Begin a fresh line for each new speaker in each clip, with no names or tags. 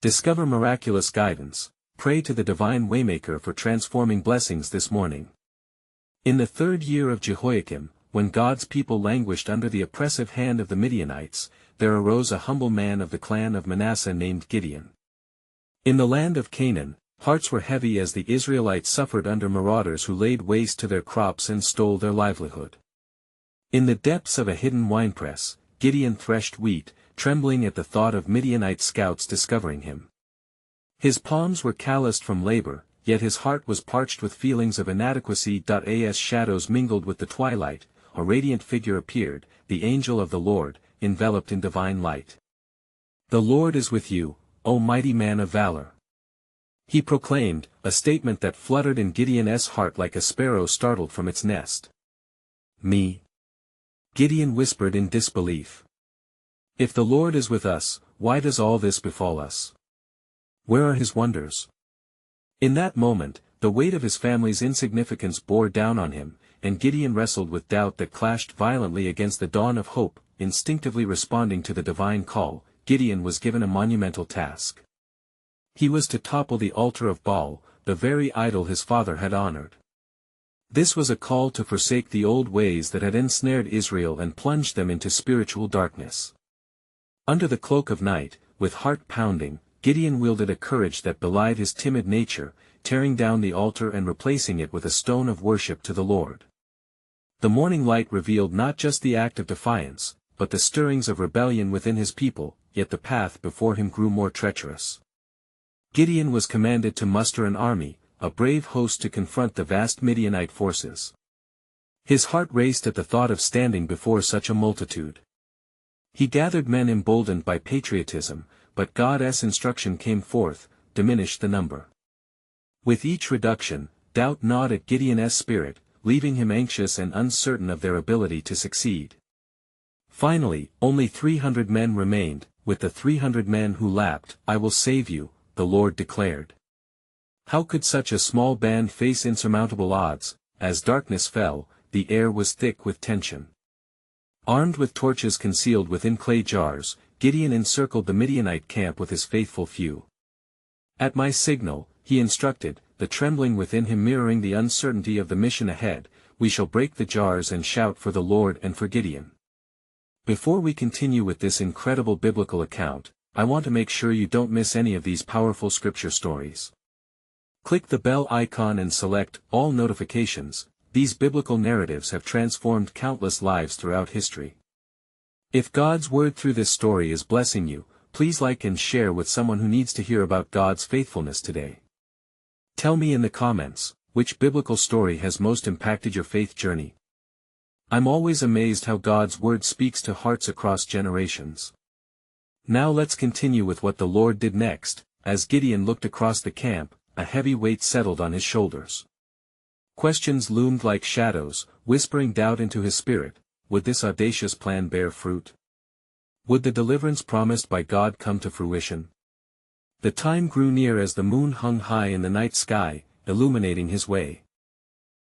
Discover miraculous guidance. Pray to the divine Waymaker for transforming blessings this morning. In the 3rd year of Jehoiakim, when God's people languished under the oppressive hand of the Midianites, there arose a humble man of the clan of Manasseh named Gideon. In the land of Canaan, hearts were heavy as the Israelites suffered under marauders who laid waste to their crops and stole their livelihood. In the depths of a hidden winepress, Gideon threshed wheat, trembling at the thought of Midianite scouts discovering him. His palms were calloused from labor, yet his heart was parched with feelings of inadequacy. As shadows mingled with the twilight, a radiant figure appeared, the angel of the Lord, enveloped in divine light. "The Lord is with you, O mighty man of valor," he proclaimed, a statement that fluttered in Gideon's heart like a sparrow startled from its nest. "Me?" Gideon whispered in disbelief. "If the Lord is with us, why does all this befall us? Where are his wonders?" In that moment, the weight of his family's insignificance bore down on him, and Gideon wrestled with doubt that clashed violently against the dawn of hope. Instinctively responding to the divine call, Gideon was given a monumental task. He was to topple the altar of Baal, the very idol his father had honored. This was a call to forsake the old ways that had ensnared Israel and plunged them into spiritual darkness. Under the cloak of night, with heart pounding, Gideon wielded a courage that belied his timid nature, tearing down the altar and replacing it with a stone of worship to the Lord. The morning light revealed not just the act of defiance, but the stirrings of rebellion within his people, yet the path before him grew more treacherous. Gideon was commanded to muster an army, a brave host to confront the vast Midianite forces. His heart raced at the thought of standing before such a multitude. He gathered men emboldened by patriotism, but God's instruction came forth, diminish the number. With each reduction, doubt gnawed at Gideon's spirit, leaving him anxious and uncertain of their ability to succeed. Finally, only 300 men remained, with the 300 men who lapped. "I will save you," the Lord declared. How could such a small band face insurmountable odds? As darkness fell, the air was thick with tension. Armed with torches concealed within clay jars, Gideon encircled the Midianite camp with his faithful few. "At my signal," he instructed, the trembling within him mirroring the uncertainty of the mission ahead, "we shall break the jars and shout for the Lord and for Gideon." Before we continue with this incredible biblical account, I want to make sure you don't miss any of these powerful scripture stories. Click the bell icon and select All Notifications. These biblical narratives have transformed countless lives throughout history. If God's word through this story is blessing you, please like and share with someone who needs to hear about God's faithfulness today. Tell me in the comments, which biblical story has most impacted your faith journey? I'm always amazed how God's word speaks to hearts across generations. Now let's continue with what the Lord did next. As Gideon looked across the camp, a heavy weight settled on his shoulders. Questions loomed like shadows, whispering doubt into his spirit. Would this audacious plan bear fruit? Would the deliverance promised by God come to fruition? The time grew near as the moon hung high in the night sky, illuminating his way.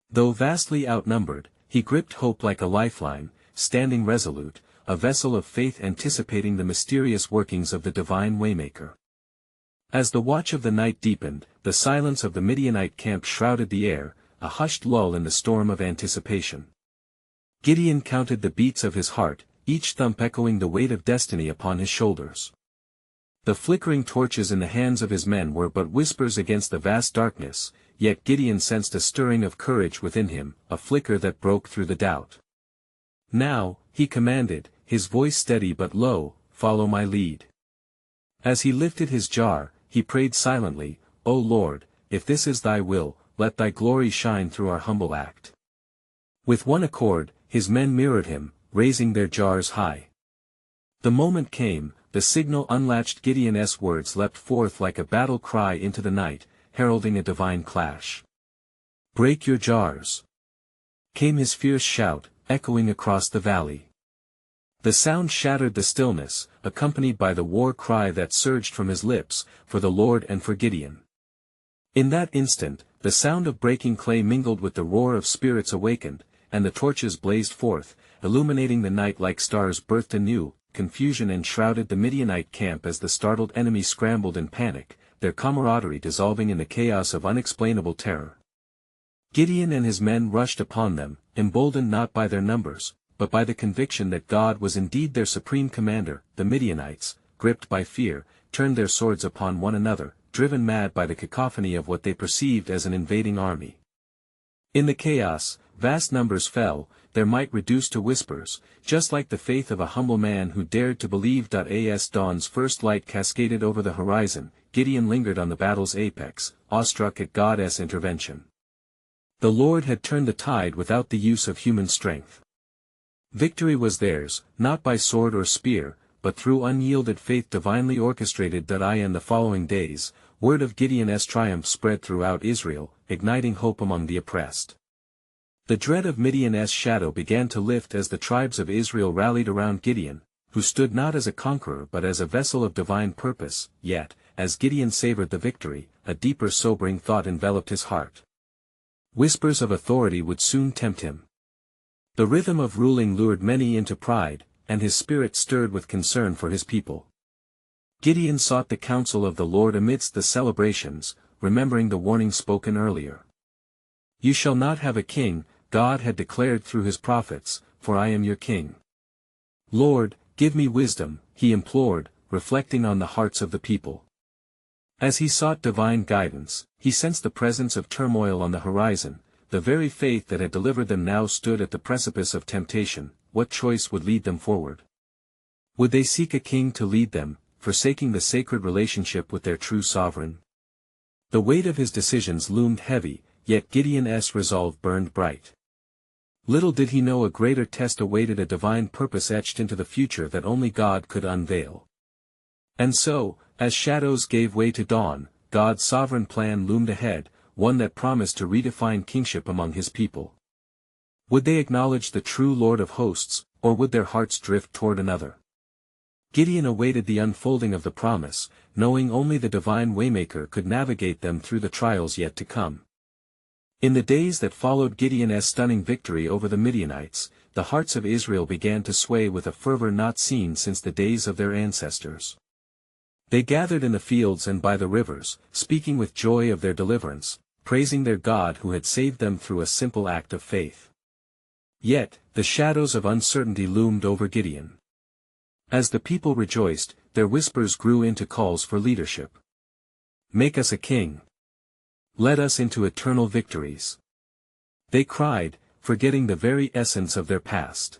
Though vastly outnumbered, he gripped hope like a lifeline, standing resolute, a vessel of faith anticipating the mysterious workings of the divine Waymaker. As the watch of the night deepened, the silence of the Midianite camp shrouded the air, a hushed lull in the storm of anticipation. Gideon counted the beats of his heart, each thump echoing the weight of destiny upon his shoulders. The flickering torches in the hands of his men were but whispers against the vast darkness, yet Gideon sensed a stirring of courage within him, a flicker that broke through the doubt. "Now," he commanded, his voice steady but low, "follow my lead." As he lifted his jar, he prayed silently, "O Lord, if this is thy will, let thy glory shine through our humble act." With one accord, his men mirrored him, raising their jars high. The moment came, the signal unlatched. Gideon's words leapt forth like a battle cry into the night, heralding a divine clash. "Break your jars!" came his fierce shout, echoing across the valley. The sound shattered the stillness, accompanied by the war cry that surged from his lips, "For the Lord and for Gideon." In that instant, the sound of breaking clay mingled with the roar of spirits awakened, and the torches blazed forth, illuminating the night like stars birthed anew. confusion enshrouded the Midianite camp as the startled enemy scrambled in panic, their camaraderie dissolving in the chaos of unexplainable terror. Gideon and his men rushed upon them, emboldened not by their numbers, but by the conviction that God was indeed their supreme commander. The Midianites, gripped by fear, turned their swords upon one another, driven mad by the cacophony of what they perceived as an invading army. In the chaos, vast numbers fell, their might reduced to whispers, just like the faith of a humble man who dared to believe. As dawn's first light cascaded over the horizon, Gideon lingered on the battle's apex, awestruck at God's intervention. The Lord had turned the tide without the use of human strength. Victory was theirs, not by sword or spear, but through unyielded faith divinely orchestrated. In the following days, word of Gideon's triumph spread throughout Israel, igniting hope among the oppressed. The dread of Midian's shadow began to lift as the tribes of Israel rallied around Gideon, who stood not as a conqueror but as a vessel of divine purpose. Yet, as Gideon savored the victory, a deeper sobering thought enveloped his heart. Whispers of authority would soon tempt him. The rhythm of ruling lured many into pride, and his spirit stirred with concern for his people. Gideon sought the counsel of the Lord amidst the celebrations, remembering the warning spoken earlier. "You shall not have a king," God had declared through his prophets, "for I am your king." "Lord, give me wisdom," he implored, reflecting on the hearts of the people. As he sought divine guidance, he sensed the presence of turmoil on the horizon. The very faith that had delivered them now stood at the precipice of temptation. What choice would lead them forward? Would they seek a king to lead them, forsaking the sacred relationship with their true sovereign? The weight of his decisions loomed heavy, yet Gideon's resolve burned bright. Little did he know a greater test awaited, a divine purpose etched into the future that only God could unveil. And so, as shadows gave way to dawn, God's sovereign plan loomed ahead, one that promised to redefine kingship among his people. Would they acknowledge the true Lord of hosts, or would their hearts drift toward another? Gideon awaited the unfolding of the promise, knowing only the divine Waymaker could navigate them through the trials yet to come. In the days that followed Gideon's stunning victory over the Midianites, the hearts of Israel began to sway with a fervor not seen since the days of their ancestors. They gathered in the fields and by the rivers, speaking with joy of their deliverance, praising their God who had saved them through a simple act of faith. Yet, the shadows of uncertainty loomed over Gideon. As the people rejoiced, their whispers grew into calls for leadership. "Make us a king. Lead us into eternal victories." They cried, forgetting the very essence of their past.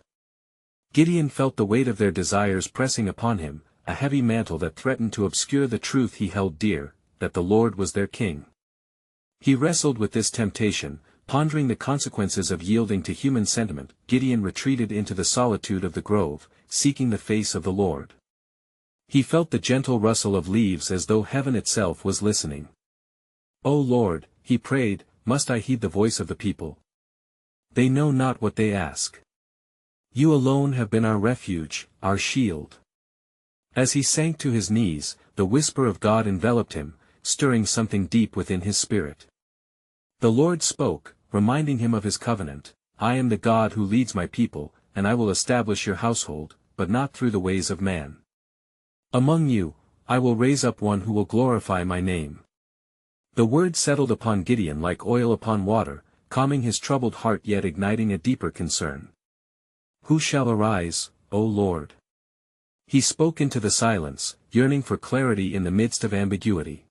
Gideon felt the weight of their desires pressing upon him, a heavy mantle that threatened to obscure the truth he held dear, that the Lord was their king. He wrestled with this temptation, pondering the consequences of yielding to human sentiment. Gideon retreated into the solitude of the grove, seeking the face of the Lord. He felt the gentle rustle of leaves as though heaven itself was listening. "O Lord," he prayed, "must I heed the voice of the people? They know not what they ask. You alone have been our refuge, our shield." As he sank to his knees, the whisper of God enveloped him, stirring something deep within his spirit. The Lord spoke, reminding him of his covenant. "I am the God who leads my people, and I will establish your household, but not through the ways of man. Among you, I will raise up one who will glorify my name." The word settled upon Gideon like oil upon water, calming his troubled heart yet igniting a deeper concern. "Who shall arise, O Lord?" He spoke into the silence, yearning for clarity in the midst of ambiguity.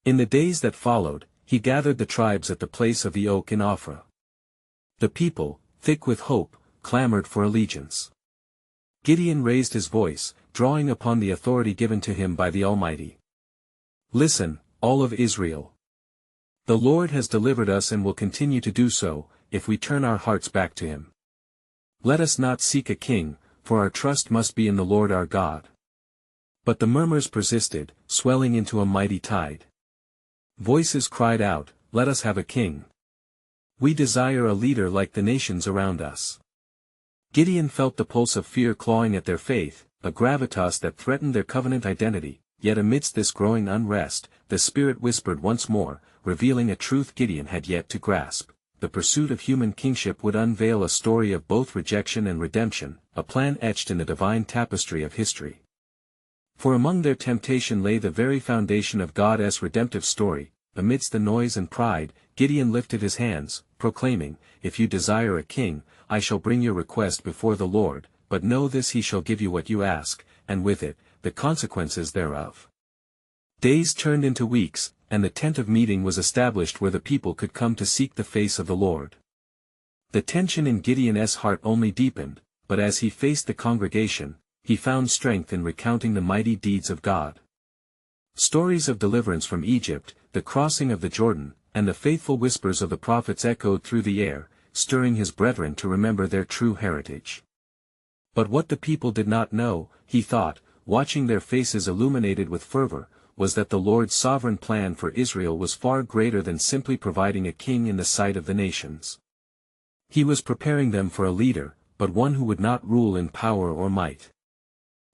In the days that followed, he gathered the tribes at the place of the oak in Ophrah. The people, thick with hope, clamored for allegiance. Gideon raised his voice, drawing upon the authority given to him by the Almighty. "Listen, all of Israel. The Lord has delivered us and will continue to do so, if we turn our hearts back to him. Let us not seek a king, for our trust must be in the Lord our God." But the murmurs persisted, swelling into a mighty tide. Voices cried out, "Let us have a king. We desire a leader like the nations around us." Gideon felt the pulse of fear clawing at their faith, a gravitas that threatened their covenant identity. Yet amidst this growing unrest, the Spirit whispered once more, revealing a truth Gideon had yet to grasp. The pursuit of human kingship would unveil a story of both rejection and redemption. a plan etched in the divine tapestry of history. For among their temptation lay the very foundation of God's redemptive story. Amidst the noise and pride, Gideon lifted his hands, proclaiming, "If you desire a king, I shall bring your request before the Lord, but know this, he shall give you what you ask, and with it, the consequences thereof." Days turned into weeks, and the tent of meeting was established where the people could come to seek the face of the Lord. The tension in Gideon's heart only deepened, but as he faced the congregation, he found strength in recounting the mighty deeds of God. Stories of deliverance from Egypt, the crossing of the Jordan, and the faithful whispers of the prophets echoed through the air, stirring his brethren to remember their true heritage. But what the people did not know, he thought, watching their faces illuminated with fervor, was that the Lord's sovereign plan for Israel was far greater than simply providing a king in the sight of the nations. He was preparing them for a leader, but one who would not rule in power or might.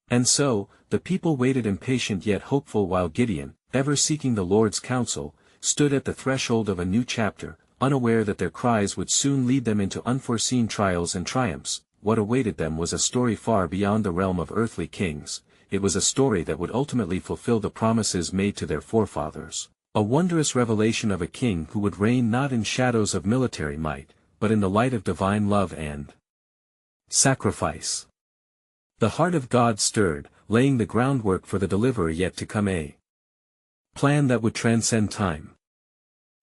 And so, the people waited impatient yet hopeful while Gideon, ever seeking the Lord's counsel, stood at the threshold of a new chapter, unaware that their cries would soon lead them into unforeseen trials and triumphs. What awaited them was a story far beyond the realm of earthly kings. It was a story that would ultimately fulfill the promises made to their forefathers, a wondrous revelation of a king who would reign not in shadows of military might, but in the light of divine love and sacrifice. The heart of God stirred, laying the groundwork for the deliverer yet to come, a plan that would transcend time.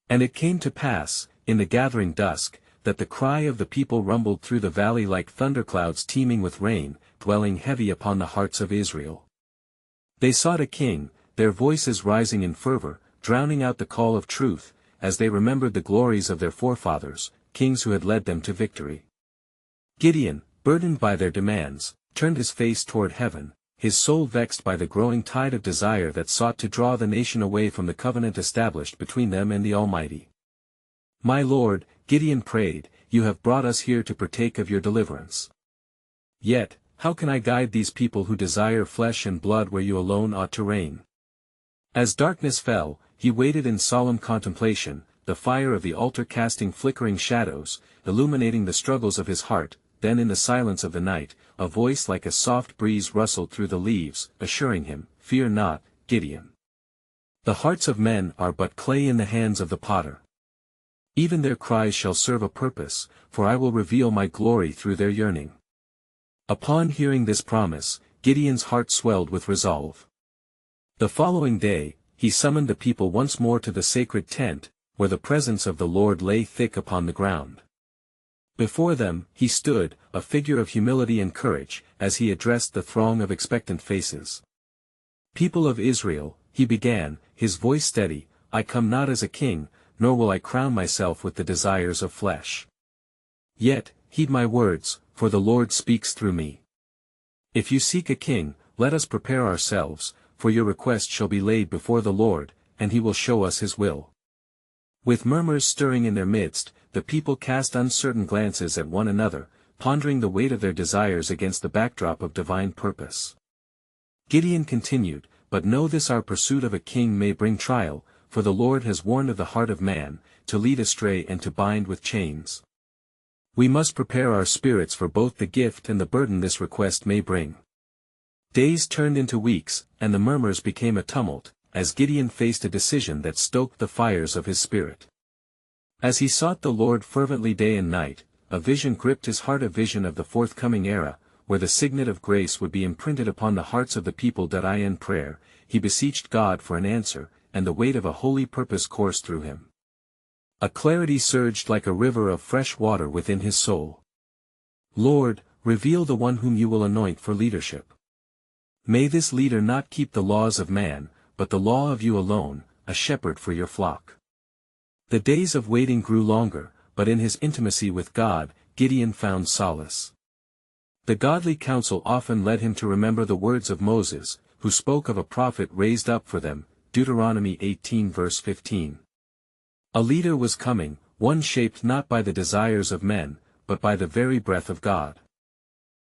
And it came to pass, in the gathering dusk, that the cry of the people rumbled through the valley like thunderclouds teeming with rain, dwelling heavy upon the hearts of Israel. They sought a king, their voices rising in fervor, drowning out the call of truth, as they remembered the glories of their forefathers, kings who had led them to victory. Gideon, burdened by their demands, turned his face toward heaven, his soul vexed by the growing tide of desire that sought to draw the nation away from the covenant established between them and the Almighty. "My Lord," Gideon prayed, "you have brought us here to partake of your deliverance. Yet, how can I guide these people who desire flesh and blood where you alone ought to reign?" As darkness fell, he waited in solemn contemplation, the fire of the altar casting flickering shadows, illuminating the struggles of his heart. Then in the silence of the night, a voice like a soft breeze rustled through the leaves, assuring him, "Fear not, Gideon. The hearts of men are but clay in the hands of the potter. Even their cries shall serve a purpose, for I will reveal my glory through their yearning." Upon hearing this promise, Gideon's heart swelled with resolve. The following day, he summoned the people once more to the sacred tent, where the presence of the Lord lay thick upon the ground. Before them, he stood, a figure of humility and courage, as he addressed the throng of expectant faces. "People of Israel," he began, his voice steady, "I come not as a king, nor will I crown myself with the desires of flesh. Yet, heed my words, for the Lord speaks through me. If you seek a king, let us prepare ourselves, for your request shall be laid before the Lord, and he will show us his will." With murmurs stirring in their midst, the people cast uncertain glances at one another, pondering the weight of their desires against the backdrop of divine purpose. Gideon continued, "But know this, our pursuit of a king may bring trial, for the Lord has warned of the heart of man, to lead astray and to bind with chains. We must prepare our spirits for both the gift and the burden this request may bring." Days turned into weeks, and the murmurs became a tumult, as Gideon faced a decision that stoked the fires of his spirit. As he sought the Lord fervently day and night, a vision gripped his heart, a vision of the forthcoming era, where the signet of grace would be imprinted upon the hearts of the people. In prayer, he beseeched God for an answer, and the weight of a holy purpose coursed through him. A clarity surged like a river of fresh water within his soul. "Lord, reveal the one whom you will anoint for leadership. May this leader not keep the laws of man, but the law of you alone, a shepherd for your flock." The days of waiting grew longer, but in his intimacy with God, Gideon found solace. The godly counsel often led him to remember the words of Moses, who spoke of a prophet raised up for them, Deuteronomy 18 verse 15. A leader was coming, one shaped not by the desires of men, but by the very breath of God.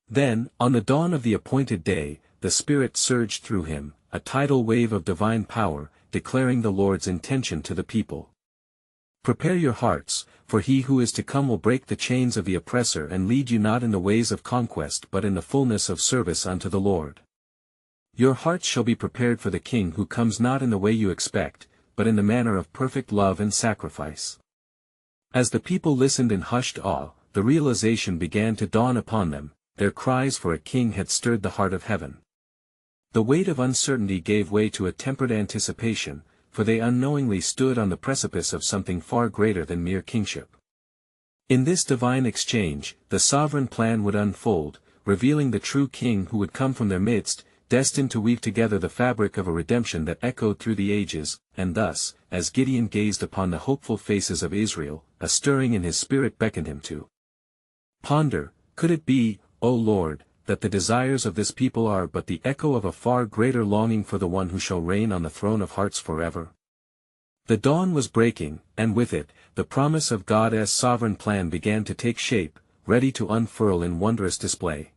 Then, on the dawn of the appointed day, the Spirit surged through him, a tidal wave of divine power, declaring the Lord's intention to the people. Prepare your hearts, for he who is to come will break the chains of the oppressor and lead you not in the ways of conquest but in the fullness of service unto the Lord. Your hearts shall be prepared for the King who comes not in the way you expect, but in the manner of perfect love and sacrifice. As the people listened in hushed awe, the realization began to dawn upon them, their cries for a king had stirred the heart of heaven. The weight of uncertainty gave way to a tempered anticipation, for they unknowingly stood on the precipice of something far greater than mere kingship. In this divine exchange, the sovereign plan would unfold, revealing the true king who would come from their midst, destined to weave together the fabric of a redemption that echoed through the ages, and thus, as Gideon gazed upon the hopeful faces of Israel, a stirring in his spirit beckoned him to ponder, could it be, O Lord, that the desires of this people are but the echo of a far greater longing for the one who shall reign on the throne of hearts forever? The dawn was breaking, and with it, the promise of God's sovereign plan began to take shape, ready to unfurl in wondrous display.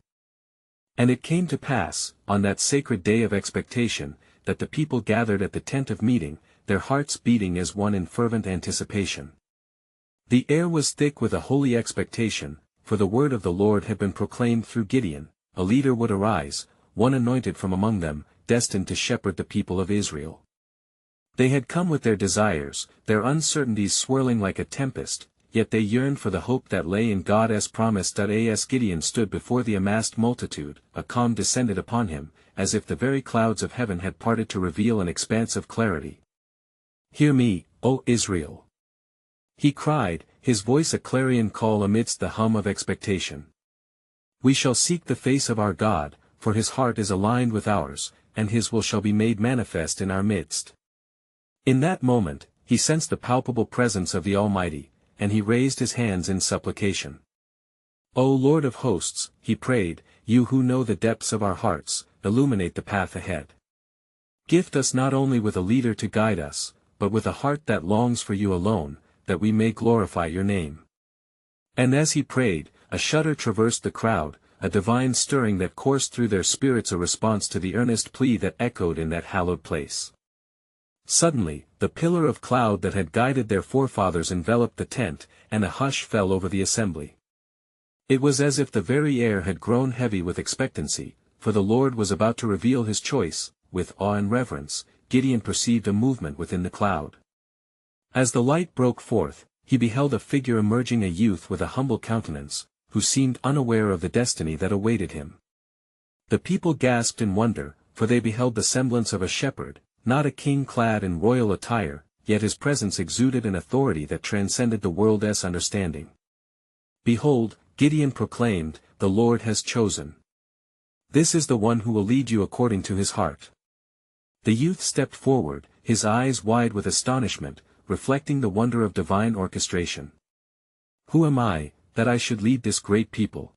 And it came to pass, on that sacred day of expectation, that the people gathered at the tent of meeting, their hearts beating as one in fervent anticipation. The air was thick with a holy expectation, for the word of the Lord had been proclaimed through Gideon, a leader would arise, one anointed from among them, destined to shepherd the people of Israel. They had come with their desires, their uncertainties swirling like a tempest, yet they yearned for the hope that lay in God's promise. As Gideon stood before the amassed multitude, a calm descended upon him, as if the very clouds of heaven had parted to reveal an expanse of clarity. "Hear me, O Israel!" he cried, his voice a clarion call amidst the hum of expectation. "We shall seek the face of our God, for his heart is aligned with ours, and his will shall be made manifest in our midst." In that moment, he sensed the palpable presence of the Almighty, and he raised his hands in supplication. "O Lord of hosts," he prayed, "you who know the depths of our hearts, illuminate the path ahead. Gift us not only with a leader to guide us, but with a heart that longs for you alone, that we may glorify your name." And as he prayed, a shudder traversed the crowd, a divine stirring that coursed through their spirits, a response to the earnest plea that echoed in that hallowed place. Suddenly, the pillar of cloud that had guided their forefathers enveloped the tent, and a hush fell over the assembly. It was as if the very air had grown heavy with expectancy, for the Lord was about to reveal his choice. With awe and reverence, Gideon perceived a movement within the cloud. As the light broke forth, he beheld a figure emerging, a youth with a humble countenance, who seemed unaware of the destiny that awaited him. The people gasped in wonder, for they beheld the semblance of a shepherd, not a king clad in royal attire, yet his presence exuded an authority that transcended the world's understanding. "Behold," Gideon proclaimed, "the Lord has chosen. This is the one who will lead you according to his heart." The youth stepped forward, his eyes wide with astonishment, reflecting the wonder of divine orchestration. "Who am I, that I should lead this great people?"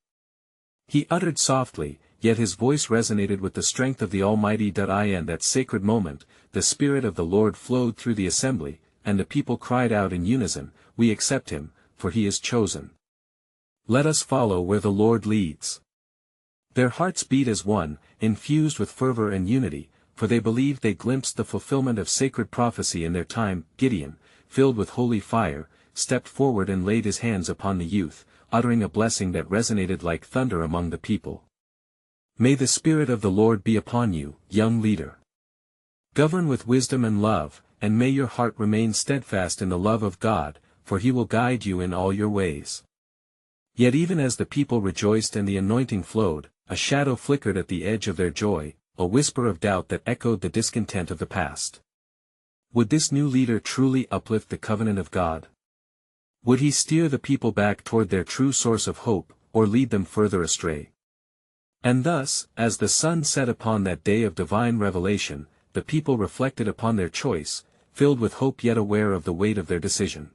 he uttered softly, yet his voice resonated with the strength of the Almighty. In that sacred moment, the Spirit of the Lord flowed through the assembly, and the people cried out in unison, "We accept him, for he is chosen. Let us follow where the Lord leads." Their hearts beat as one, infused with fervor and unity, for they believed they glimpsed the fulfillment of sacred prophecy in their time. Gideon, filled with holy fire, stepped forward and laid his hands upon the youth, uttering a blessing that resonated like thunder among the people. "May the Spirit of the Lord be upon you, young leader. Govern with wisdom and love, and may your heart remain steadfast in the love of God, for he will guide you in all your ways." Yet even as the people rejoiced and the anointing flowed, a shadow flickered at the edge of their joy, a whisper of doubt that echoed the discontent of the past. Would this new leader truly uplift the covenant of God? Would he steer the people back toward their true source of hope, or lead them further astray? And thus, as the sun set upon that day of divine revelation, the people reflected upon their choice, filled with hope yet aware of the weight of their decision.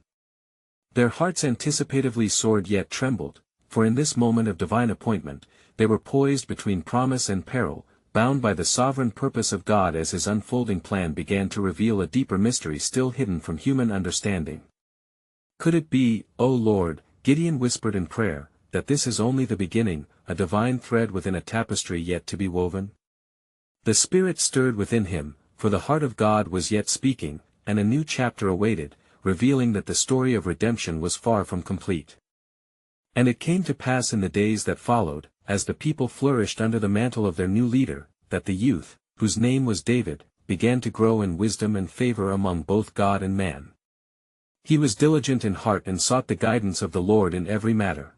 Their hearts anticipatively soared yet trembled, for in this moment of divine appointment, they were poised between promise and peril, bound by the sovereign purpose of God as his unfolding plan began to reveal a deeper mystery still hidden from human understanding. "Could it be, O Lord," Gideon whispered in prayer, "that this is only the beginning, a divine thread within a tapestry yet to be woven?" The Spirit stirred within him, for the heart of God was yet speaking, and a new chapter awaited, revealing that the story of redemption was far from complete. And it came to pass in the days that followed, as the people flourished under the mantle of their new leader, that the youth, whose name was David, began to grow in wisdom and favor among both God and man. He was diligent in heart and sought the guidance of the Lord in every matter.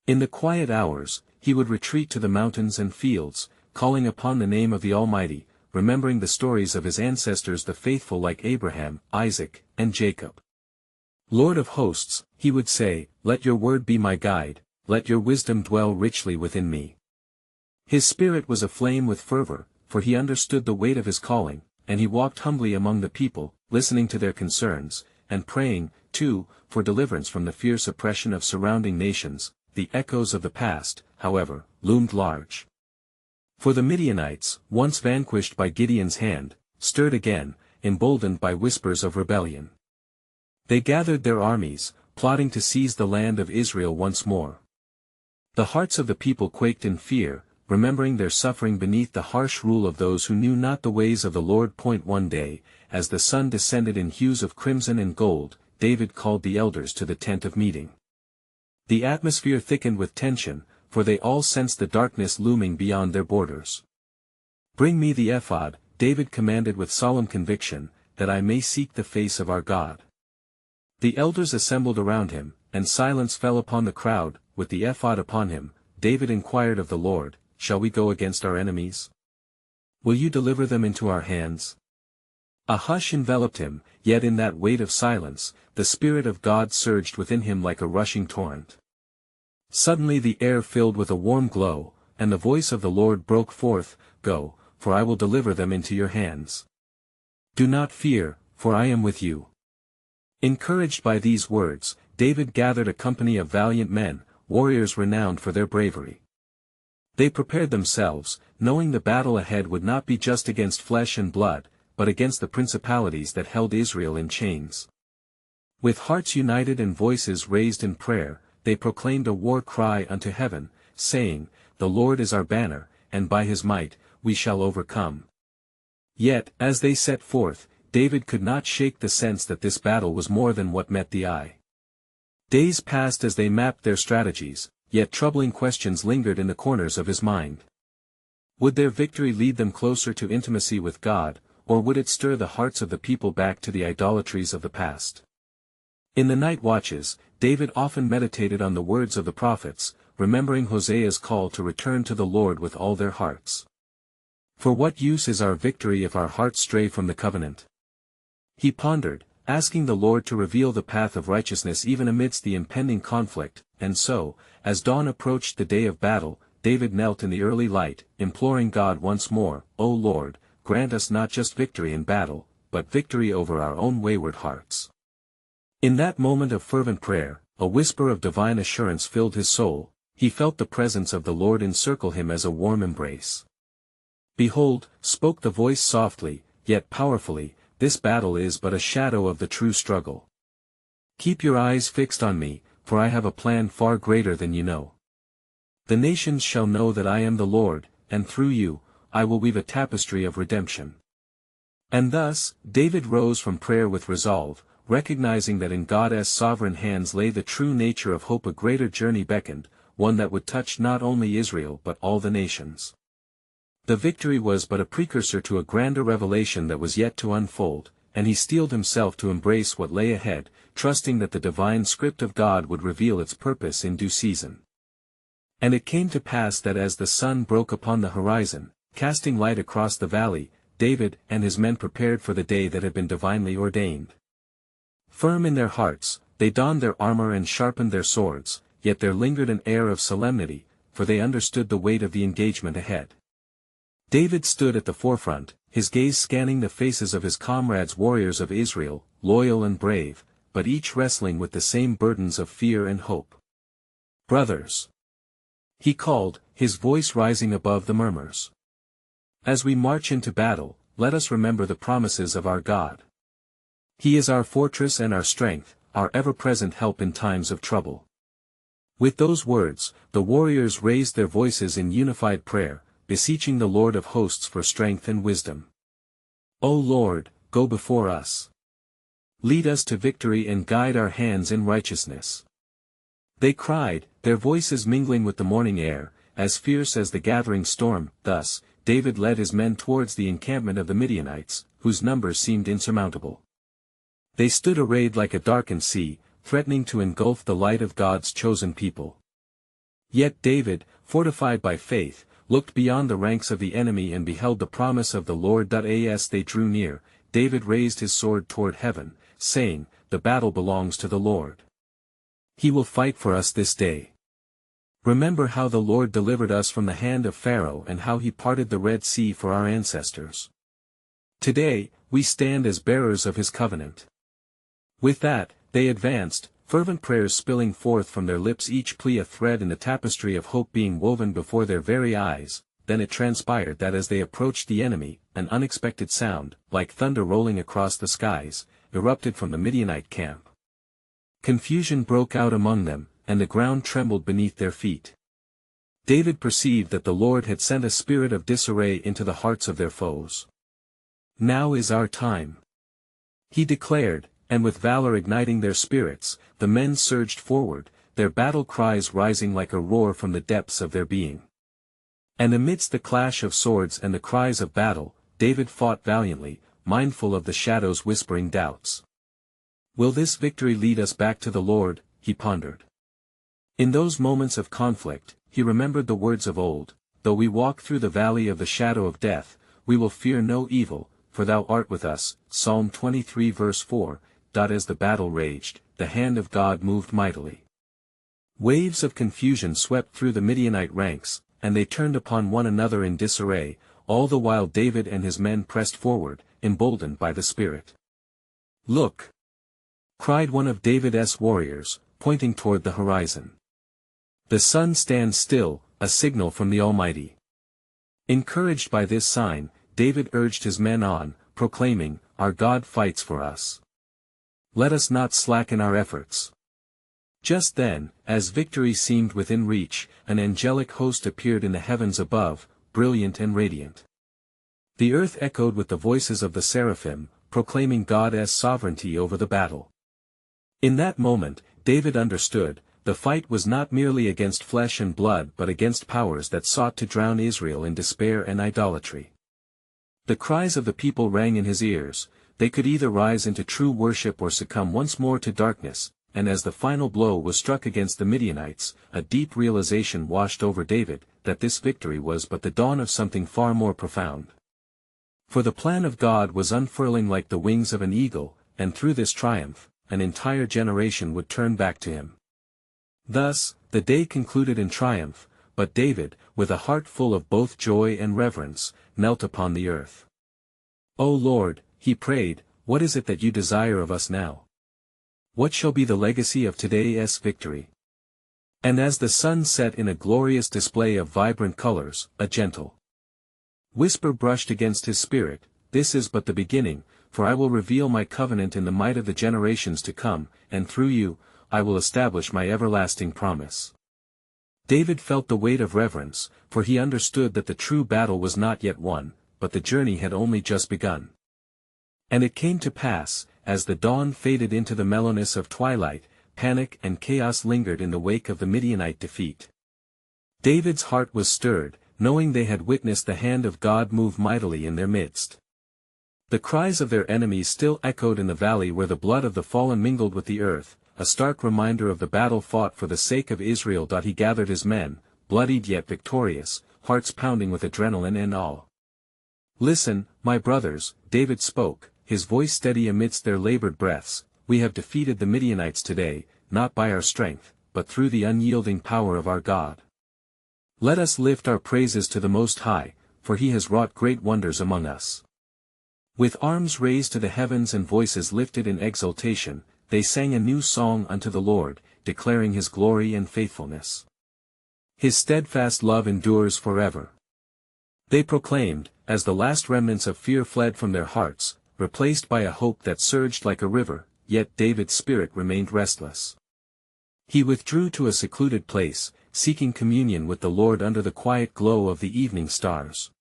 In the quiet hours, he would retreat to the mountains and fields, calling upon the name of the Almighty, remembering the stories of his ancestors the faithful like Abraham, Isaac, and Jacob. Lord of hosts, he would say, let your word be my guide, let your wisdom dwell richly within me. His spirit was aflame with fervor, for he understood the weight of his calling, and he walked humbly among the people, listening to their concerns, and praying, too, for deliverance from the fierce oppression of surrounding nations. The echoes of the past, however, loomed large. For the Midianites, once vanquished by Gideon's hand, stirred again, emboldened by whispers of rebellion. They gathered their armies, plotting to seize the land of Israel once more. The hearts of the people quaked in fear, remembering their suffering beneath the harsh rule of those who knew not the ways of the Lord. One day, as the sun descended in hues of crimson and gold, David called the elders to the tent of meeting. The atmosphere thickened with tension, for they all sensed the darkness looming beyond their borders. Bring me the ephod, David commanded with solemn conviction, that I may seek the face of our God. The elders assembled around him, and silence fell upon the crowd. With the ephod upon him, David inquired of the Lord, shall we go against our enemies? Will you deliver them into our hands? A hush enveloped him, yet in that weight of silence, the Spirit of God surged within him like a rushing torrent. Suddenly the air filled with a warm glow, and the voice of the Lord broke forth, Go, for I will deliver them into your hands. Do not fear, for I am with you. Encouraged by these words, David gathered a company of valiant men, warriors renowned for their bravery. They prepared themselves, knowing the battle ahead would not be just against flesh and blood, but against the principalities that held Israel in chains. With hearts united and voices raised in prayer, they proclaimed a war cry unto heaven, saying, The Lord is our banner, and by his might, we shall overcome. Yet, as they set forth, David could not shake the sense that this battle was more than what met the eye. Days passed as they mapped their strategies, yet troubling questions lingered in the corners of his mind. Would their victory lead them closer to intimacy with God, or would it stir the hearts of the people back to the idolatries of the past? In the night watches, David often meditated on the words of the prophets, remembering Hosea's call to return to the Lord with all their hearts. For what use is our victory if our hearts stray from the covenant? He pondered, asking the Lord to reveal the path of righteousness even amidst the impending conflict, and so, as dawn approached the day of battle, David knelt in the early light, imploring God once more, O Lord, grant us not just victory in battle, but victory over our own wayward hearts. In that moment of fervent prayer, a whisper of divine assurance filled his soul. He felt the presence of the Lord encircle him as a warm embrace. Behold, spoke the voice softly, yet powerfully, this battle is but a shadow of the true struggle. Keep your eyes fixed on me, for I have a plan far greater than you know. The nations shall know that I am the Lord, and through you, I will weave a tapestry of redemption. And thus, David rose from prayer with resolve, recognizing that in God's sovereign hands lay the true nature of hope. A greater journey beckoned, one that would touch not only Israel but all the nations. The victory was but a precursor to a grander revelation that was yet to unfold, and he steeled himself to embrace what lay ahead, trusting that the divine script of God would reveal its purpose in due season. And it came to pass that as the sun broke upon the horizon, casting light across the valley, David and his men prepared for the day that had been divinely ordained. Firm in their hearts, they donned their armor and sharpened their swords, yet there lingered an air of solemnity, for they understood the weight of the engagement ahead. David stood at the forefront, his gaze scanning the faces of his comrades, warriors of Israel, loyal and brave, but each wrestling with the same burdens of fear and hope. Brothers! He called, his voice rising above the murmurs. As we march into battle, let us remember the promises of our God. He is our fortress and our strength, our ever-present help in times of trouble. With those words, the warriors raised their voices in unified prayer, beseeching the Lord of hosts for strength and wisdom. O Lord, go before us. Lead us to victory and guide our hands in righteousness. They cried, their voices mingling with the morning air, as fierce as the gathering storm. Thus, David led his men towards the encampment of the Midianites, whose numbers seemed insurmountable. They stood arrayed like a darkened sea, threatening to engulf the light of God's chosen people. Yet David, fortified by faith, looked beyond the ranks of the enemy and beheld the promise of the Lord. As they drew near, David raised his sword toward heaven, saying, "The battle belongs to the Lord. He will fight for us this day. Remember how the Lord delivered us from the hand of Pharaoh and how he parted the Red Sea for our ancestors. Today, we stand as bearers of his covenant." With that, they advanced, fervent prayers spilling forth from their lips, each plea a thread in the tapestry of hope being woven before their very eyes. Then it transpired that as they approached the enemy, an unexpected sound, like thunder rolling across the skies, erupted from the Midianite camp. Confusion broke out among them, and the ground trembled beneath their feet. David perceived that the Lord had sent a spirit of disarray into the hearts of their foes. "Now is our time," he declared, and with valor igniting their spirits, the men surged forward, their battle cries rising like a roar from the depths of their being. And amidst the clash of swords and the cries of battle, David fought valiantly, mindful of the shadows whispering doubts. "Will this victory lead us back to the Lord?" he pondered. In those moments of conflict, he remembered the words of old, "Though we walk through the valley of the shadow of death, we will fear no evil, for thou art with us." Psalm 23 verse 4. As the battle raged, the hand of God moved mightily. Waves of confusion swept through the Midianite ranks, and they turned upon one another in disarray, all the while David and his men pressed forward, emboldened by the Spirit. "Look!" cried one of David's warriors, pointing toward the horizon. "The sun stands still, a signal from the Almighty." Encouraged by this sign, David urged his men on, proclaiming, "Our God fights for us. Let us not slacken our efforts." Just then, as victory seemed within reach, an angelic host appeared in the heavens above, brilliant and radiant. The earth echoed with the voices of the seraphim, proclaiming God's sovereignty over the battle. In that moment, David understood, the fight was not merely against flesh and blood but against powers that sought to drown Israel in despair and idolatry. The cries of the people rang in his ears. They could either rise into true worship or succumb once more to darkness, and as the final blow was struck against the Midianites, a deep realization washed over David, that this victory was but the dawn of something far more profound. For the plan of God was unfurling like the wings of an eagle, and through this triumph, an entire generation would turn back to him. Thus, the day concluded in triumph, but David, with a heart full of both joy and reverence, knelt upon the earth. "O Lord," he prayed, "what is it that you desire of us now? What shall be the legacy of today's victory?" And as the sun set in a glorious display of vibrant colors, a gentle whisper brushed against his spirit, "This is but the beginning, for I will reveal my covenant in the might of the generations to come, and through you, I will establish my everlasting promise." David felt the weight of reverence, for he understood that the true battle was not yet won, but the journey had only just begun. And it came to pass, as the dawn faded into the mellowness of twilight, panic and chaos lingered in the wake of the Midianite defeat. David's heart was stirred, knowing they had witnessed the hand of God move mightily in their midst. The cries of their enemies still echoed in the valley where the blood of the fallen mingled with the earth, a stark reminder of the battle fought for the sake of Israel. He gathered his men, bloodied yet victorious, hearts pounding with adrenaline and awe. "Listen, my brothers," David spoke, his voice steady amidst their labored breaths, "we have defeated the Midianites today, not by our strength, but through the unyielding power of our God. Let us lift our praises to the Most High, for he has wrought great wonders among us." With arms raised to the heavens and voices lifted in exultation, they sang a new song unto the Lord, declaring his glory and faithfulness. His steadfast love endures forever. They proclaimed, as the last remnants of fear fled from their hearts, replaced by a hope that surged like a river, yet David's spirit remained restless. He withdrew to a secluded place, seeking communion with the Lord under the quiet glow of the evening stars.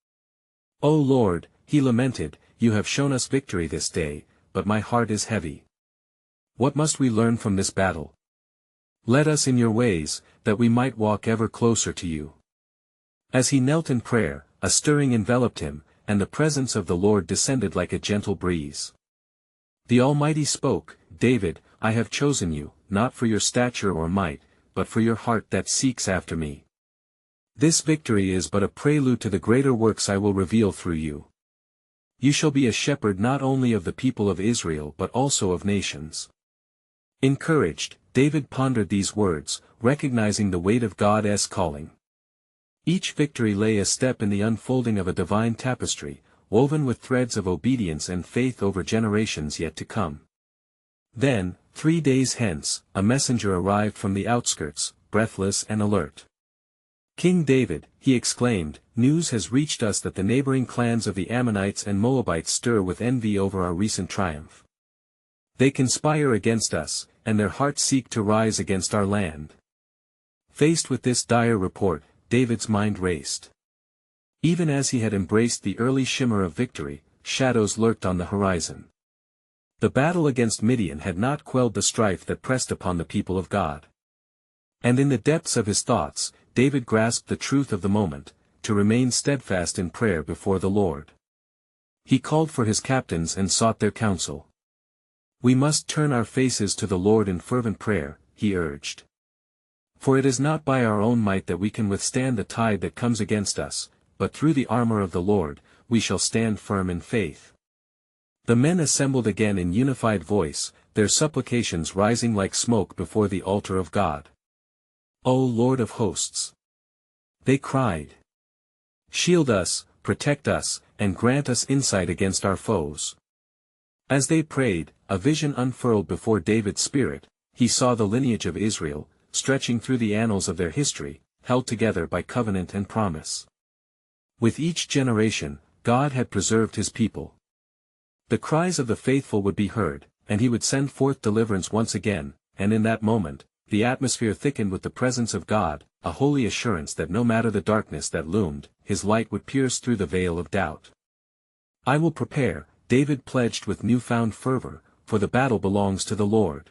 "O Lord," he lamented, "you have shown us victory this day, but my heart is heavy. What must we learn from this battle? Let us in your ways, that we might walk ever closer to you. As he knelt in prayer, a stirring enveloped him, and the presence of the Lord descended like a gentle breeze. The Almighty spoke, David, I have chosen you, not for your stature or might, but for your heart that seeks after me. This victory is but a prelude to the greater works I will reveal through you. You shall be a shepherd not only of the people of Israel but also of nations. Encouraged, David pondered these words, recognizing the weight of God's calling. Each victory lay a step in the unfolding of a divine tapestry, woven with threads of obedience and faith over generations yet to come. Then, 3 days hence, a messenger arrived from the outskirts, breathless and alert. King David, he exclaimed, news has reached us that the neighboring clans of the Ammonites and Moabites stir with envy over our recent triumph. They conspire against us, and their hearts seek to rise against our land. Faced with this dire report, David's mind raced. Even as he had embraced the early shimmer of victory, shadows lurked on the horizon. The battle against Midian had not quelled the strife that pressed upon the people of God. And in the depths of his thoughts, David grasped the truth of the moment, to remain steadfast in prayer before the Lord. He called for his captains and sought their counsel. We must turn our faces to the Lord in fervent prayer, he urged. For it is not by our own might that we can withstand the tide that comes against us, but through the armor of the Lord, we shall stand firm in faith. The men assembled again in unified voice, their supplications rising like smoke before the altar of God. O Lord of hosts! They cried. Shield us, protect us, and grant us insight against our foes. As they prayed, a vision unfurled before David's spirit. He saw the lineage of Israel, stretching through the annals of their history, held together by covenant and promise. With each generation, God had preserved his people. The cries of the faithful would be heard, and he would send forth deliverance once again, and in that moment, the atmosphere thickened with the presence of God, a holy assurance that no matter the darkness that loomed, his light would pierce through the veil of doubt. I will prepare, David pledged with newfound fervor, for the battle belongs to the Lord.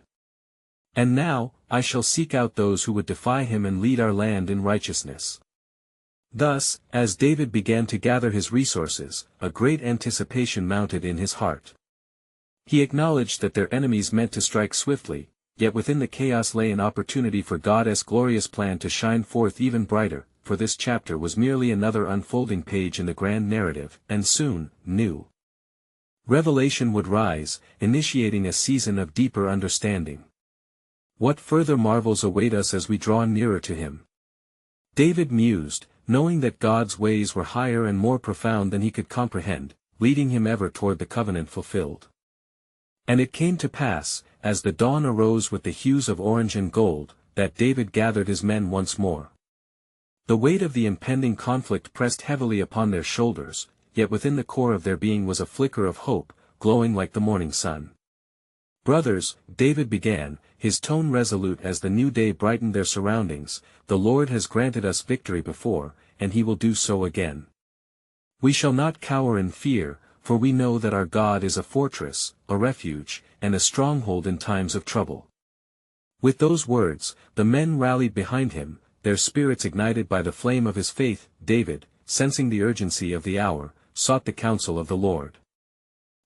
And now, I shall seek out those who would defy him and lead our land in righteousness. Thus, as David began to gather his resources, a great anticipation mounted in his heart. He acknowledged that their enemies meant to strike swiftly, yet within the chaos lay an opportunity for God's glorious plan to shine forth even brighter, for this chapter was merely another unfolding page in the grand narrative, and soon, new revelation would rise, initiating a season of deeper understanding. What further marvels await us as we draw nearer to him? David mused, knowing that God's ways were higher and more profound than he could comprehend, leading him ever toward the covenant fulfilled. And it came to pass, as the dawn arose with the hues of orange and gold, that David gathered his men once more. The weight of the impending conflict pressed heavily upon their shoulders, yet within the core of their being was a flicker of hope, glowing like the morning sun. Brothers, David began, his tone resolute as the new day brightened their surroundings, the Lord has granted us victory before, and he will do so again. We shall not cower in fear, for we know that our God is a fortress, a refuge, and a stronghold in times of trouble. With those words, the men rallied behind him, their spirits ignited by the flame of his faith. David, sensing the urgency of the hour, sought the counsel of the Lord.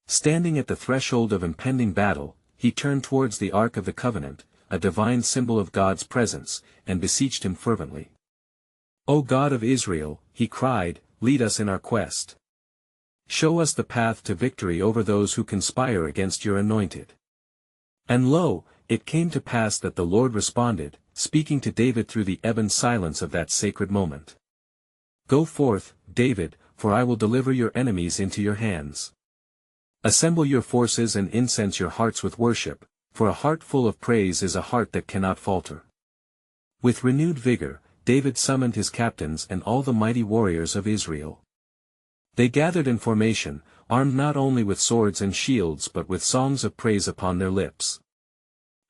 Standing at the threshold of impending battle, he turned towards the Ark of the Covenant, a divine symbol of God's presence, and beseeched him fervently. O God of Israel, he cried, lead us in our quest. Show us the path to victory over those who conspire against your anointed. And lo, it came to pass that the Lord responded, speaking to David through the ebon silence of that sacred moment. Go forth, David, for I will deliver your enemies into your hands. Assemble your forces and incense your hearts with worship, for a heart full of praise is a heart that cannot falter. With renewed vigor, David summoned his captains and all the mighty warriors of Israel. They gathered in formation, armed not only with swords and shields but with songs of praise upon their lips.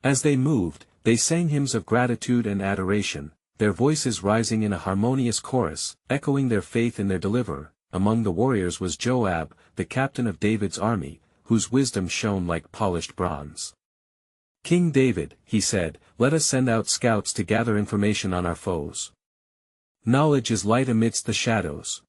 As they moved, they sang hymns of gratitude and adoration, their voices rising in a harmonious chorus, echoing their faith in their deliverer. Among the warriors was Joab, the captain of David's army, whose wisdom shone like polished bronze. "King David," he said, "let us send out scouts to gather information on our foes. Knowledge is light amidst the shadows."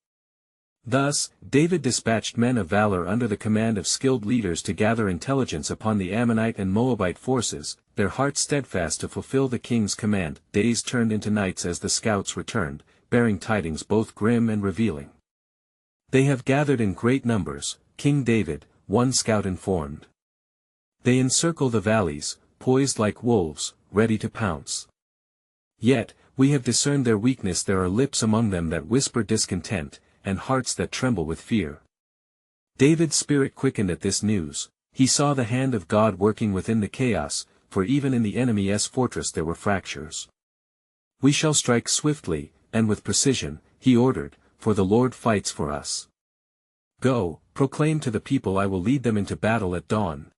Thus, David dispatched men of valor under the command of skilled leaders to gather intelligence upon the Ammonite and Moabite forces, their hearts steadfast to fulfill the king's command. Days turned into nights as the scouts returned, bearing tidings both grim and revealing. "They have gathered in great numbers, King David," one scout informed. "They encircle the valleys, poised like wolves, ready to pounce. Yet, we have discerned their weakness. There are lips among them that whisper discontent, and hearts that tremble with fear." David's spirit quickened at this news. He saw the hand of God working within the chaos, for even in the enemy's fortress there were fractures. "We shall strike swiftly, and with precision," he ordered, "for the Lord fights for us. Go, proclaim to the people, I will lead them into battle at dawn."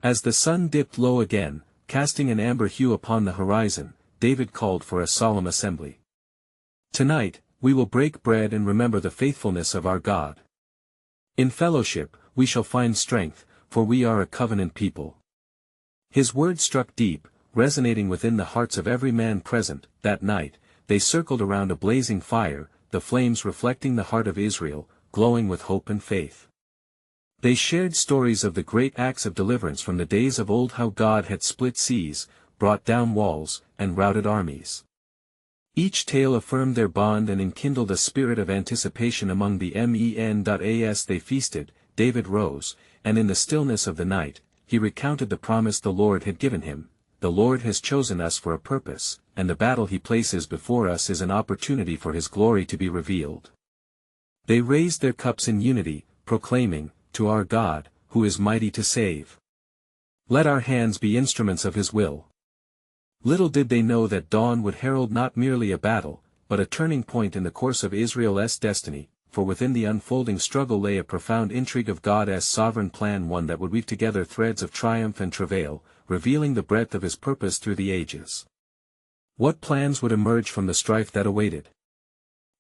As the sun dipped low again, casting an amber hue upon the horizon, David called for a solemn assembly. "Tonight, we will break bread and remember the faithfulness of our God. In fellowship, we shall find strength, for we are a covenant people." His words struck deep, resonating within the hearts of every man present. That night, they circled around a blazing fire, the flames reflecting the heart of Israel, glowing with hope and faith. They shared stories of the great acts of deliverance from the days of old, how God had split seas, brought down walls, and routed armies. Each tale affirmed their bond and enkindled a spirit of anticipation among the men. As they feasted, David rose, and in the stillness of the night, he recounted the promise the Lord had given him. "The Lord has chosen us for a purpose, and the battle he places before us is an opportunity for his glory to be revealed." They raised their cups in unity, proclaiming, "To our God, who is mighty to save. Let our hands be instruments of his will." Little did they know that dawn would herald not merely a battle, but a turning point in the course of Israel's destiny, for within the unfolding struggle lay a profound intrigue of God's sovereign plan, one that would weave together threads of triumph and travail, revealing the breadth of his purpose through the ages. What plans would emerge from the strife that awaited?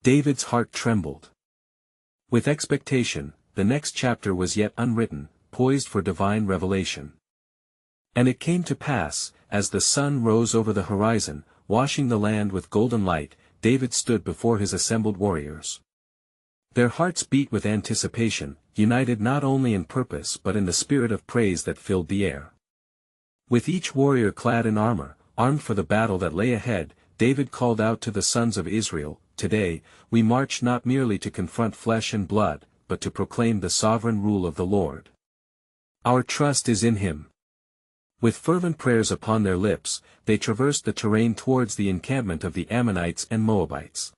David's heart trembled. With expectation, the next chapter was yet unwritten, poised for divine revelation. And it came to pass, as the sun rose over the horizon, washing the land with golden light, David stood before his assembled warriors. Their hearts beat with anticipation, united not only in purpose but in the spirit of praise that filled the air. With each warrior clad in armor, armed for the battle that lay ahead, David called out to the sons of Israel, "Today, we march not merely to confront flesh and blood, but to proclaim the sovereign rule of the Lord. Our trust is in him." With fervent prayers upon their lips, they traversed the terrain towards the encampment of the Ammonites and Moabites.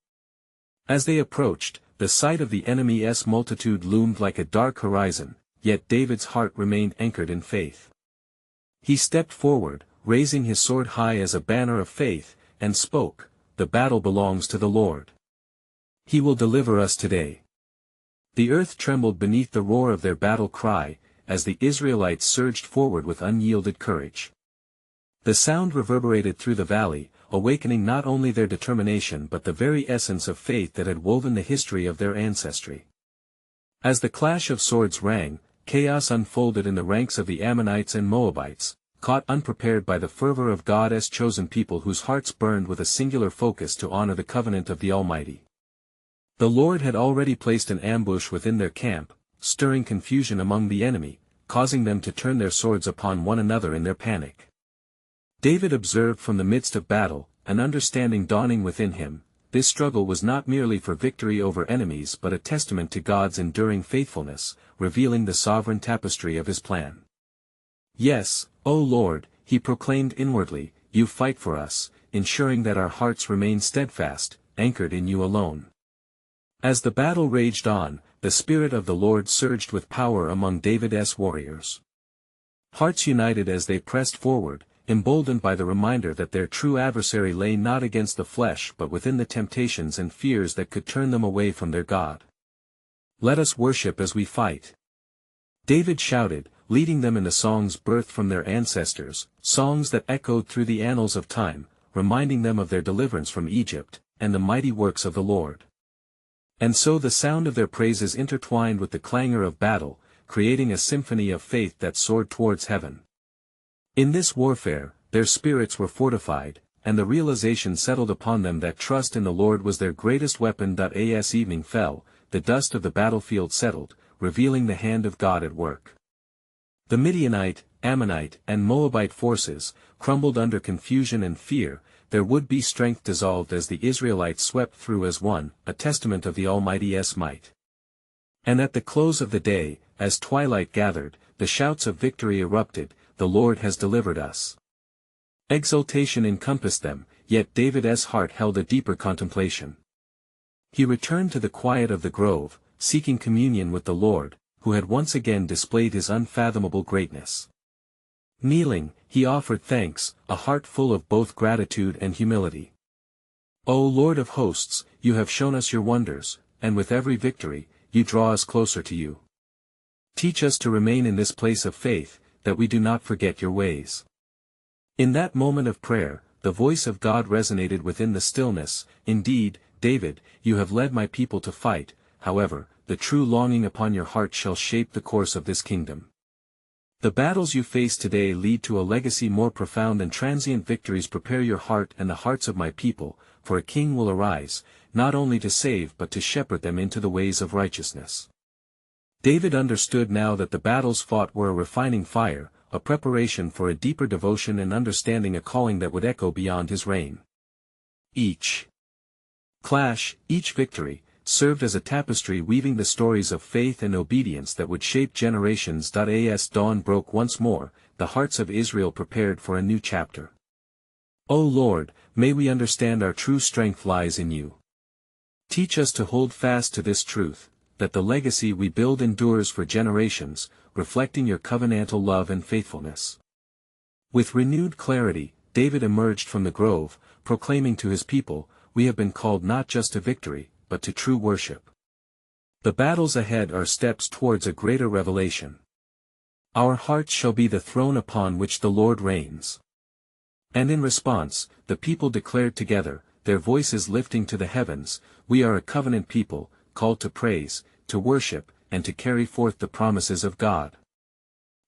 As they approached, the sight of the enemy's multitude loomed like a dark horizon, yet David's heart remained anchored in faith. He stepped forward, raising his sword high as a banner of faith, and spoke, "The battle belongs to the Lord. He will deliver us today." The earth trembled beneath the roar of their battle cry, as the Israelites surged forward with unyielded courage. The sound reverberated through the valley, awakening not only their determination but the very essence of faith that had woven the history of their ancestry. As the clash of swords rang, chaos unfolded in the ranks of the Ammonites and Moabites, caught unprepared by the fervor of God's chosen people whose hearts burned with a singular focus to honor the covenant of the Almighty. The Lord had already placed an ambush within their camp, stirring confusion among the enemy, causing them to turn their swords upon one another in their panic. David observed from the midst of battle, an understanding dawning within him. This struggle was not merely for victory over enemies but a testament to God's enduring faithfulness, revealing the sovereign tapestry of his plan. "Yes, O Lord," he proclaimed inwardly, "you fight for us, ensuring that our hearts remain steadfast, anchored in you alone." As the battle raged on, the Spirit of the Lord surged with power among David's warriors. Hearts united as they pressed forward, emboldened by the reminder that their true adversary lay not against the flesh but within the temptations and fears that could turn them away from their God. "Let us worship as we fight," David shouted, leading them in the songs birthed from their ancestors, songs that echoed through the annals of time, reminding them of their deliverance from Egypt, and the mighty works of the Lord. And so the sound of their praises intertwined with the clangor of battle, creating a symphony of faith that soared towards heaven. In this warfare, their spirits were fortified, and the realization settled upon them that trust in the Lord was their greatest weapon. As evening fell, the dust of the battlefield settled, revealing the hand of God at work. The Midianite, Ammonite, and Moabite forces crumbled under confusion and fear, their would-be strength dissolved as the Israelites swept through as one, a testament of the Almighty's might. And at the close of the day, as twilight gathered, the shouts of victory erupted, "The Lord has delivered us." Exultation encompassed them, yet David's heart held a deeper contemplation. He returned to the quiet of the grove, seeking communion with the Lord, who had once again displayed his unfathomable greatness. Kneeling, he offered thanks, a heart full of both gratitude and humility. "O Lord of hosts, you have shown us your wonders, and with every victory, you draw us closer to you. Teach us to remain in this place of faith, that we do not forget your ways." In that moment of prayer, the voice of God resonated within the stillness. "Indeed, David, you have led my people to fight, however, the true longing upon your heart shall shape the course of this kingdom. The battles you face today lead to a legacy more profound than transient victories. Prepare your heart and the hearts of my people, for a king will arise, not only to save but to shepherd them into the ways of righteousness." David understood now that the battles fought were a refining fire, a preparation for a deeper devotion and understanding, a calling that would echo beyond his reign. Each clash, each victory, served as a tapestry weaving the stories of faith and obedience that would shape generations. As dawn broke once more, the hearts of Israel prepared for a new chapter. "O Lord, may we understand our true strength lies in you. Teach us to hold fast to this truth, that the legacy we build endures for generations, reflecting your covenantal love and faithfulness." With renewed clarity, David emerged from the grove, proclaiming to his people, "We have been called not just to victory, but to true worship. The battles ahead are steps towards a greater revelation. Our hearts shall be the throne upon which the Lord reigns." And in response, the people declared together, their voices lifting to the heavens, "We are a covenant people, called to praise, to worship, and to carry forth the promises of God."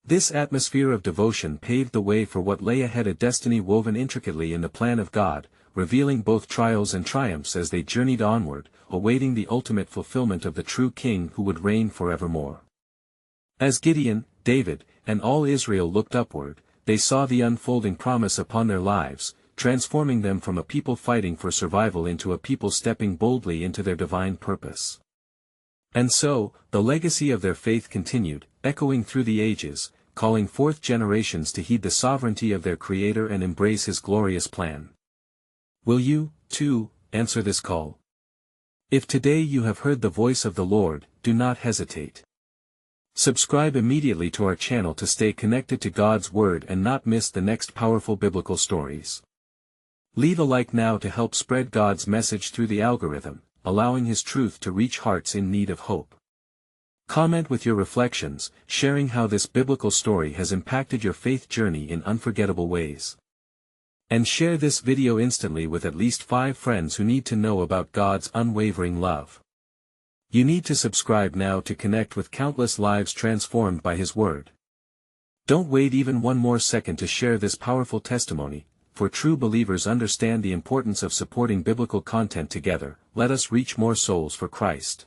This atmosphere of devotion paved the way for what lay ahead, a destiny woven intricately in the plan of God, revealing both trials and triumphs as they journeyed onward, awaiting the ultimate fulfillment of the true King who would reign forevermore. As Gideon, David, and all Israel looked upward, they saw the unfolding promise upon their lives, transforming them from a people fighting for survival into a people stepping boldly into their divine purpose. And so, the legacy of their faith continued, echoing through the ages, calling forth generations to heed the sovereignty of their Creator and embrace His glorious plan. Will you, too, answer this call? If today you have heard the voice of the Lord, do not hesitate. Subscribe immediately to our channel to stay connected to God's Word and not miss the next powerful biblical stories. Leave a like now to help spread God's message through the algorithm, allowing His truth to reach hearts in need of hope. Comment with your reflections, sharing how this biblical story has impacted your faith journey in unforgettable ways. And share this video instantly with at least 5 friends who need to know about God's unwavering love. You need to subscribe now to connect with countless lives transformed by His Word. Don't wait even one more second to share this powerful testimony, for true believers understand the importance of supporting biblical content together. Let us reach more souls for Christ.